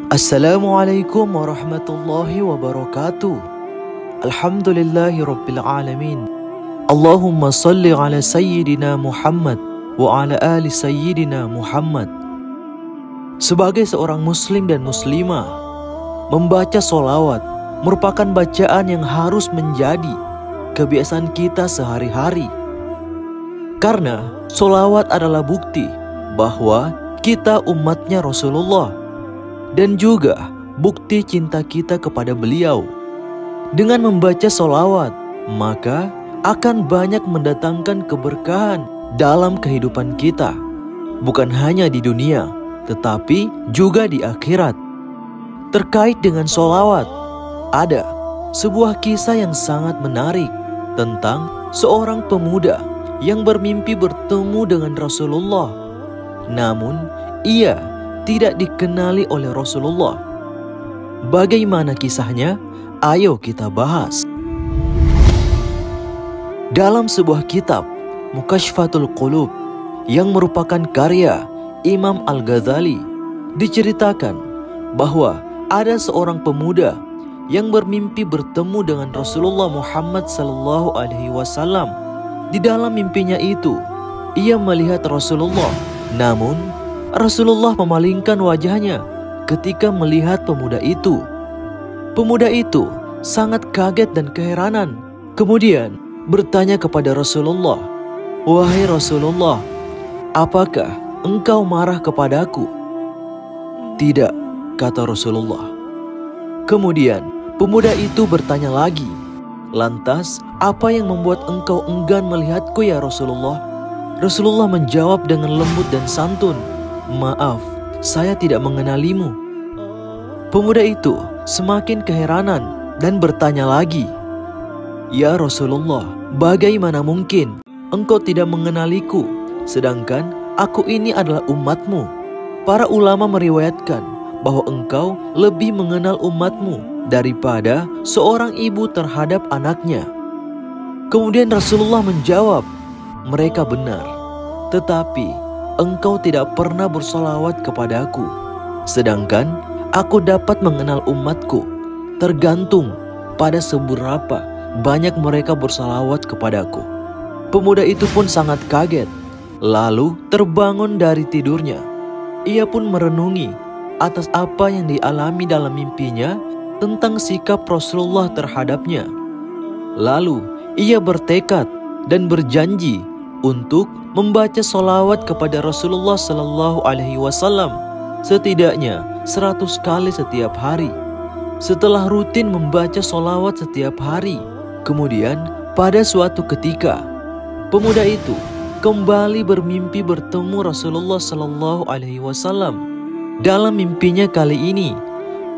Assalamualaikum warahmatullahi wabarakatuh. Alhamdulillahi rabbil alamin. Allahumma salli ala sayyidina Muhammad wa ala ali sayyidina Muhammad. Sebagai seorang muslim dan muslimah, membaca solawat merupakan bacaan yang harus menjadi kebiasaan kita sehari-hari. Karena solawat adalah bukti bahwa kita umatnya Rasulullah, dan juga bukti cinta kita kepada beliau. Dengan membaca solawat, maka akan banyak mendatangkan keberkahan dalam kehidupan kita. Bukan hanya di dunia, tetapi juga di akhirat. Terkait dengan solawat, ada sebuah kisah yang sangat menarik tentang seorang pemuda yang bermimpi bertemu dengan Rasulullah. Namun, ia tidak dikenali oleh Rasulullah. Bagaimana kisahnya? Ayo kita bahas. Dalam sebuah kitab Mukasyfatul Qulub yang merupakan karya Imam Al-Ghazali, diceritakan bahwa ada seorang pemuda yang bermimpi bertemu dengan Rasulullah Muhammad SAW. Di dalam mimpinya itu, ia melihat Rasulullah, namun Rasulullah memalingkan wajahnya ketika melihat pemuda itu. Pemuda itu sangat kaget dan keheranan. Kemudian bertanya kepada Rasulullah, "Wahai Rasulullah, apakah engkau marah kepadaku?" "Tidak," kata Rasulullah. Kemudian pemuda itu bertanya lagi, "Lantas apa yang membuat engkau enggan melihatku ya Rasulullah?" Rasulullah menjawab dengan lembut dan santun, "Maaf, saya tidak mengenalimu." Pemuda itu semakin keheranan dan bertanya lagi, "Ya Rasulullah, bagaimana mungkin engkau tidak mengenaliku, sedangkan aku ini adalah umatmu? Para ulama meriwayatkan bahwa engkau lebih mengenal umatmu daripada seorang ibu terhadap anaknya." Kemudian Rasulullah menjawab, "Mereka benar, tetapi engkau tidak pernah bersolawat kepadaku, sedangkan aku dapat mengenal umatku tergantung pada seberapa banyak mereka bersolawat kepadaku." Pemuda itu pun sangat kaget, lalu terbangun dari tidurnya. Ia pun merenungi atas apa yang dialami dalam mimpinya tentang sikap Rasulullah terhadapnya. Lalu ia bertekad dan berjanji untuk membaca solawat kepada Rasulullah SAW setidaknya 100 kali setiap hari. Setelah rutin membaca solawat setiap hari, kemudian pada suatu ketika pemuda itu kembali bermimpi bertemu Rasulullah SAW. Dalam mimpinya kali ini,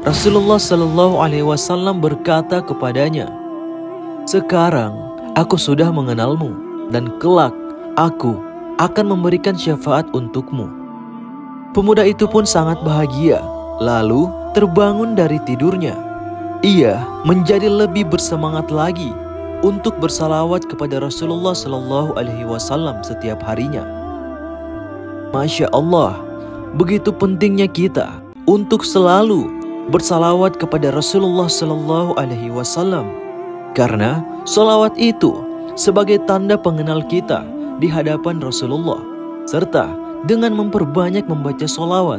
Rasulullah SAW berkata kepadanya, "Sekarang aku sudah mengenalmu, dan kelak aku akan memberikan syafaat untukmu." Pemuda itu pun sangat bahagia, lalu terbangun dari tidurnya. Ia menjadi lebih bersemangat lagi untuk bersalawat kepada Rasulullah SAW setiap harinya. Masya Allah, begitu pentingnya kita untuk selalu bersalawat kepada Rasulullah SAW, karena salawat itu sebagai tanda pengenal kita di hadapan Rasulullah. Serta dengan memperbanyak membaca solawat,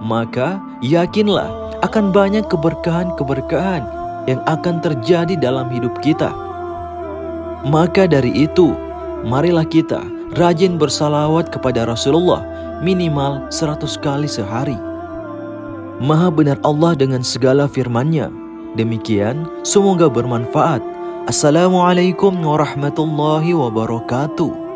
maka yakinlah akan banyak keberkahan-keberkahan yang akan terjadi dalam hidup kita. Maka dari itu, marilah kita rajin bersalawat kepada Rasulullah minimal 100 kali sehari. Maha benar Allah dengan segala firman-Nya. Demikian, semoga bermanfaat. Assalamualaikum warahmatullahi wabarakatuh.